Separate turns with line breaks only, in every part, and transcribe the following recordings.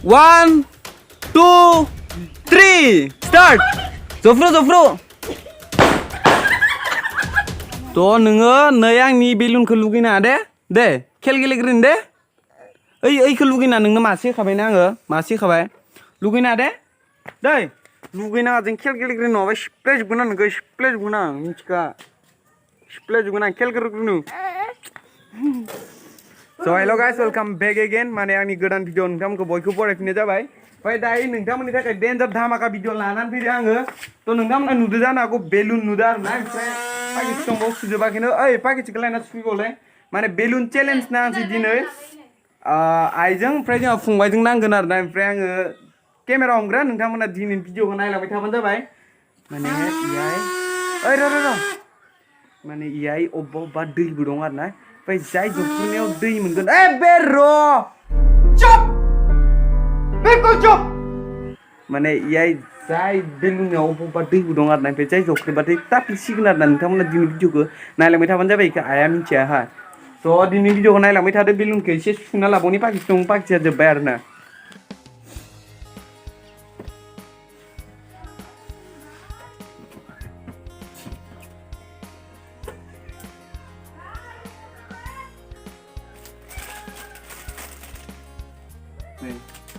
1 2 3 start जफ्रु तो नोङो नै आंनि बेलुनखौ लुगैना दे खेल गेलेग्रोन दे ओइखौ लुगैना नोंनो मासे होखाबायना आङो मासे होखाबाय लुगैना दे दै लुगैना जों खेल गेलेग्रोन नङाबा सिप्लेजोबगोन आं नोंखौ सिप्लेजोबगोन आं मिथिखा सिप्लेजोबगोन आं खेल गेलेग्रोनो So hello guys, welcome back again. माने आंनि गोदान भिडिअ नोंथांमोनखौ बयखौबो बरायफिननाय जाबाय। ओमफ्राय दायो नोंथांमोननि थाखाय डेन्जार धामाका भिडिअ लानानै फैदों आङो। तो नोंथांमोना नुदों जानो हागौ बेलुन नुदों आरोना ओमफ्राय पाकेट दंबावो सुजोबाखैनो ओइ पाकेटखौ लायना सुफैबावलाय माने बेलुन चेलेन्ज नांसै दिनै आइजों ओमफ्राय जोंहा फंबायजों नांगोन आरोना ओमफ्राय आङो केमेरा हमग्रा नोंथांमोना दिनैनि भिडिअखौ नायलांबाय थाबानो जाबाय माने इयाय ओइ र' माने इयाय अबेबा दैबो दं आरोना ओमफ्राय जाय जफ्रुनायाव दै मोनगोन ए बेर' चुप बिल्कुल चुप माने इयाय जाय बेलुनाव अबेबा दैबो दं आरोना ओमफ्राय जाय जफ्रुबाथाय तापिसिगोन आरोना नोंथांमोना दिनै भिडिअखौ नायलांबाय थाबानो जाबाय इखौ आइया मिथिया हा स' दिनै भिडिअखौ नायलांबाय थादो बेलुनखौ एसे सुना लाबावनि पाकिस्तान जोब्बाय आरोना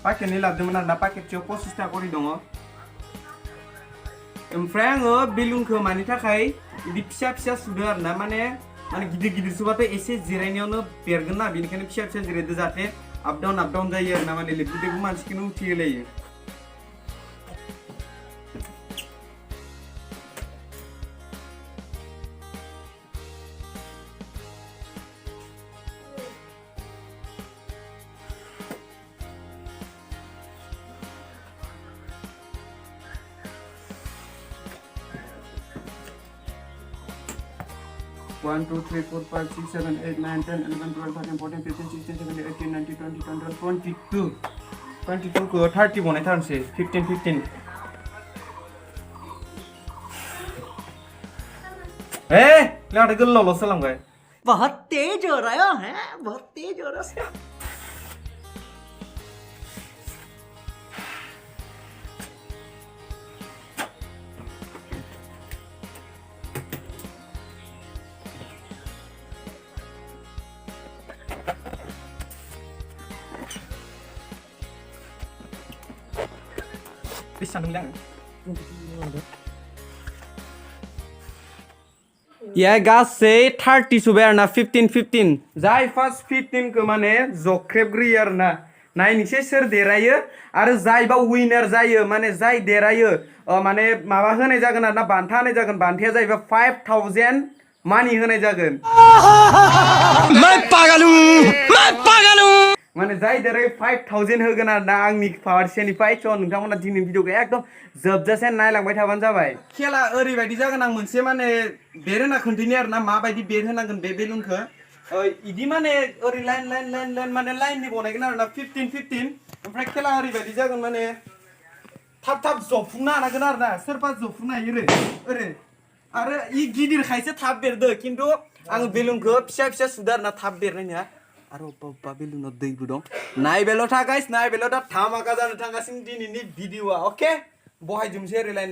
पाकेटनि लाबोदोंमोन आरोना पाकेटसेयाव 25टा करि दङ ओमफ्राय आङो बेलुनखौ मानि थाखाय बिदि फिसा सुदों आरोना माने गिदिर सुबाथ' एसे जिरायनायावनो बेरगोन ना बेनिखायनो फिसा जिरायदो जाहाथे आप डाउन जायो आरोना माने लेबु मानसिखौनो उथिहोलायो One, 2, 3, 4, 5, 6, 7, 8, 9, 10, 11, 12, 13, 14, 15, 16, 17, 18, 19, 20, 21, 22 को 30 बनाय थारनोसै 15 ए लाडो गोल्लावल'सो जालांबाय
बहुत तेज हो रहा है बहुत तेज हो रहा है
या गासै 30 सुबाय आरोना 15 जाय फार्स्ट 15 को माने जख्रेबग्रोयो आरोना नायनोसै सोर देरायो आरो जायबा विनार जायो माने जाय देरायो माने माबा होनाय जागोन आरोना बान्था होनाय जागोन बान्थाया जाहैबाय 5000 मानि होनाय जागोन मैं पागल हूं माने जाय देरायो 5000 होगोन आरोना आंनि फारसेनिफ्राय स' नोंथांमोना दिनैनि भिडिअखौ एकदम जोबजासे नायलांबाय थाबानो जाबाय खेला ओरैबायदि जागोन आं मोनसे माने बेर होना खोन्थायनि आरोना माबायदि बेर होनांगोन बे बेलुनखौ इदि माने ओरै लाइन माने लाइननि बनायगोन आरोना 15 ओमफ्राय खेला ओरैबायदि जागोन माने थाब जफुंनो हानांगोन आरोना सोरबा जफुंनो हायो ओरै आरो इ गिदिरखायसो थाब बेरदो खिन्थु आं बेलुनखौ फिसा सुदो आरोना थाब बेरनायनिया आरो अबेबा बेलुनाव दैबो दं नायबायल' था गाइस नायबायल' था धामाका जानो थांगासिनो दिनैनि भिडिअआ अके बहायजोबनोसै ओरै लाइन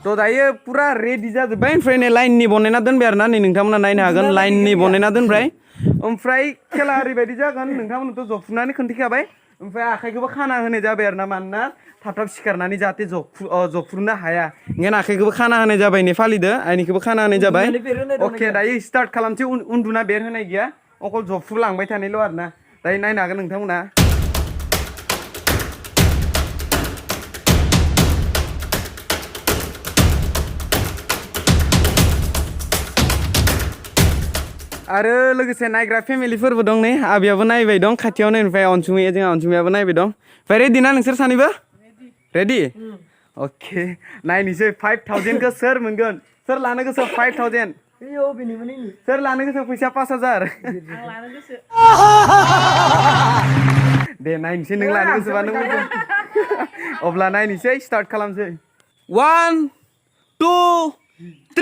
तो दायो पूरा रेडी जाजोब्बाय ओमफ्राय नै लाइननि बनायना दोनबाय आरोना नै नोंथांमोना नायनो हागोन लाइननि बनायना दोनबाय ओमफ्राय खेला ओरैबायदि जागोन नोंथांमोनथ' जफ्रुनानै खोन्थिखाबाय ओमफ्राय आखाइखौबो खाना होनाय जाबाय आरो ना मानोना थाब थाब सिखारनानै जाहाथे जफ्रुनो हाया ओंखायनो आखाइखौबो खाना होनाय जाबाय नै फालिदो आइनिखौबो खाना होनाय जाबाय अके दायो स्टार्ट खालामसै उन्दुना बेरहोनाय गैया अकल जफ्रुलांबाय थानायल' आरो ना दायो नायनो हागोन नोंथांमोना आरो लोगोसे नायग्रा फेमिलिफोरबो दं नै आबियाबो नायबाय दं खाथियावनो ओमफ्राय अनसुमैया जोंहा अनसुमैयाबो नायबाय दं ओमफ्राय रेडि ना नोंसोर सानैबो रेडि अके नायनोसै 5000 खौ सोर मोनगोन सोर लानो गोसो 5000 सोर लानो गोसो फैसा 5000 दे नायनोसै नों लानो गोसोबा नों अब्ला नायनोसै स्टार्ट खालामसै 1 2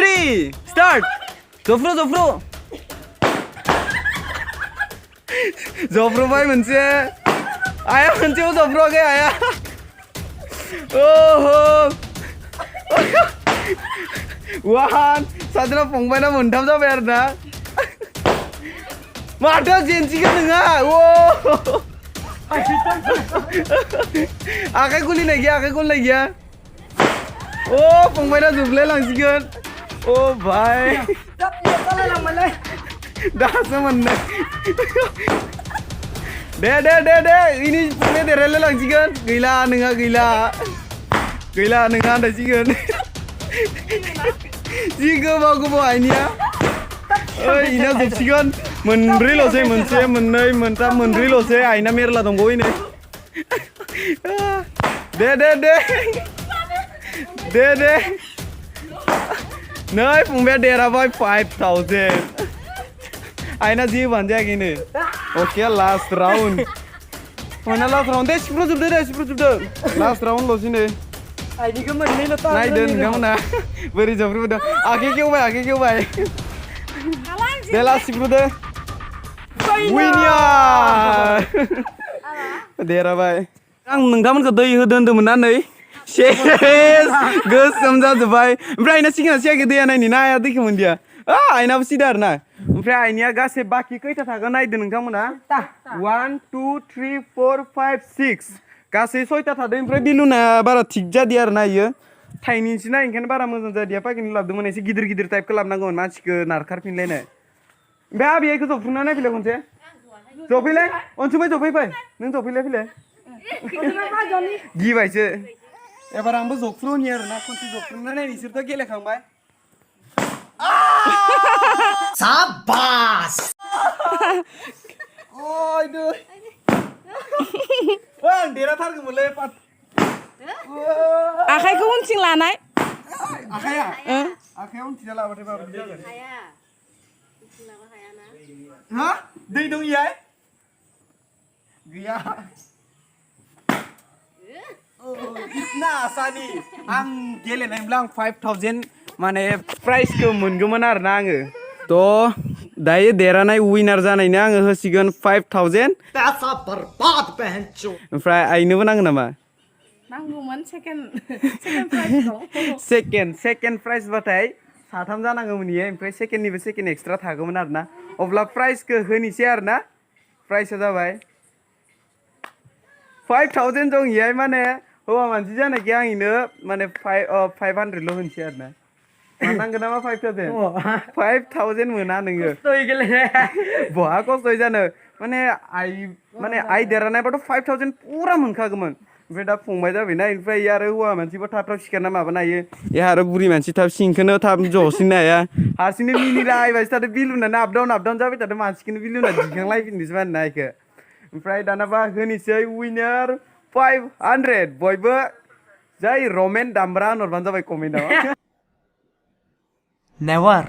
3 स्टार्ट जफ्रु जफ्रुबाय मोनसे आया मोनसेयाव जफ्रुवाखै आया ओहो वान सासेना फंबायना मोनथाम जाबाय आरो ना माथो जेनसिगोन नोंहा ओ आखाइ गुलिनाय गैया ओ फंबायना जोबलाय लांसिगोन ओ भाई दासो मोननाय दे इनि फंबाया देरहायलाय लांसिगोन गैला नोंहा होननायसिगोन जि गोबाव आइनिया ओइ इना जोबसिगोन मोनब्रैल'सै मोनसे मोननै मोनथाम मोनब्रैल'सै आइना मेरला दंबावो नै दे नै फंबाया देरहाबाय 5000 आइना जि होबानो जायाखैनो अके लास्ट राउन्ड दे सिफ्रुजोबदो लास्ट राउन्डल'सै नै आइनिखौ मोननैल' नायदो नोंथांमोना बोरै जफ्रुदों आखाइ खेवबाय दे लास्ट सिफ्रुदो विनार देरहाबाय आं नोंथांमोनखौ दै होदोंमोन ना नै सेस गोसोम जाजोब्बाय ओमफ्राय आइना सिगां सिगां दैया नायनि ना आइया दैखौ मोनदिया आइनाबो सिदा आरो ना ओमफ्राय आइनिया गासै बाखि खैथा थागोन नायदो नोंथांमोना 1 2 3 4 5 6 गासै 6टा थादों ओमफ्राय बिलुना बारा थिग जादिया आरो ना इयो थाइनैसो ना ओंखायनो बारा मोजां जादिया पाकेटनि लाबोदोंमोन एसे गिदिर टाइपखौ लाबोनांगौमोन मानसिखौ नारखारफिनलायनो ओमफ्राय आबियाखौ जफ्रुना नायफैलाय खनसे जफैलाय अनसुमै जफैबाय नों जफैलाय फैलाय गिबायसो एबार आंबो जफ्रुनि आरो ना खनसे जफ्रुनानै नोंसोरथ' गेलेखांबाय
साबास
आं देरहाथारगौमोनलै
आखाइखौ उनथिं लानाय
आखाइया उनथिं लाबाथाय माबायदि जागोन हा दै दं इयाय गैया इतना आसानि आं गेलेनायब्ला आं 5000 माने प्राइजखौ मोनगौमोन आरो ना आङो थ' दायो देरहानाय विनार जानायनो आङो होसिगोन 5000
पैसा बर्बाद पहनचो
ओमफ्राय आइनोबो नांगौ नामा
नांगौमोन सेकेन्ड प्राइज बाथाय साथाम जानांगौमोन इयो ओमफ्राय सेकेन्डनिबो सेकेन्ड एक्सट्रा थागौमोन आरो ना अब्ला प्राइजखौ होनोसै आरो ना प्राइजआ जाबाय 5000 दं इयाय माने हौवा मानसि जानायखाय आं इनो माने 500ल' होनोसै आरो ना नांगौ नामा 5000 मोना नोङो बहा खस्थ'यै जानो माने आइ देरहानायबाथ' 5000 पुरा मोनखागौमोन ओमफ्राय दा फंबाय जाबायना ओमफ्राय आरो हौवा मानसिबा थाब सिखारना माबानो हायो आरो बुरि मानसि थाब सिंखौनो थाब जसिननो हाया हारसिंनो मिनिलायबायसो थादों बिलुनानै आप डाउन जाबाय थादों मानसिखौनो बिलुना दिखांलायफिनदोंसो मानोना इखौ ओमफ्राय दानाबा होनोसै विनार 500 बयबो जाय रमेन दामब्रा होनहरबानो जाबाय कमेन्टआव
नेवर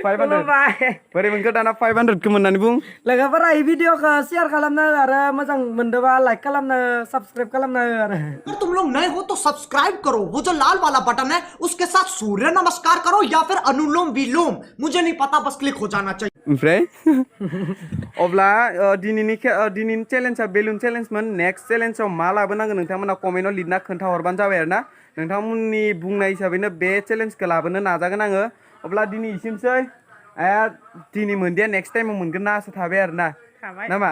500 बोरै मोनखो दाना 500 खौ मोननानै बुं
लोगोफोरा ई भिडियोखौ शेयार खालामनो आरो मोजां मोनदोंबा लाइक खालामनो सब्सक्राइब खालामनो आरो
अगर तुम लोग नए हो तो सब्सक्राइब करो वो जो लाल वाला बटन है उसके साथ सूर्य नमस्कार करो या फिर अनुलोम विलोम मुझे नहीं पता बस क्लिक हो जाना चाहिए
ओमफ्राय अब्ला दिनैनि चेलेन्जआ बेलुन चेलेन्जमोन नेक्स्ट चेलेन्जआव मा लाबोनांगोन नोंथांमोना कमेन्टआव लिरना खोन्थाहरबानो जाबाय आरो ना नोंथांमोननि बुंनाय हिसाबैनो बे चेलेन्जखौ लाबोनो नाजागोन आङो
अब्ला दिनै इसिमसै दिनै मोनदिया नेक्स्ट टाइमाव मोनगोन ना आसा थाबाय आरो ना नामा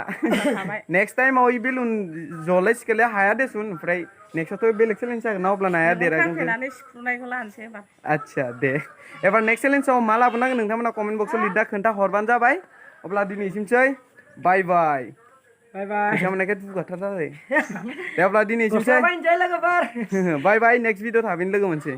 नेक्स्ट टाइमाव ई बेलुन जलाय सिखलाय हाया देसुन ओमफ्राय नेक्स्टआवथ' बेलेग चेलेन्ज जागोन ना अब्ला नाया देरहागोन आच्छा दे एबार नेक्स्ट चेलेन्जआव मा लाबोनांगोन नोंथांमोना कमेन्ट बक्सआव लिरना खोन्था हरबानो जाबाय अब्ला दिनै इसिमसै बाय बाय
बाय बाय
नोंथांमोनखौ दुगाथार जाबाय दे अब्ला दिनै इसिमसै बाय बाय नेक्स्ट भिडिअ थाबैनो लोगो मोनसै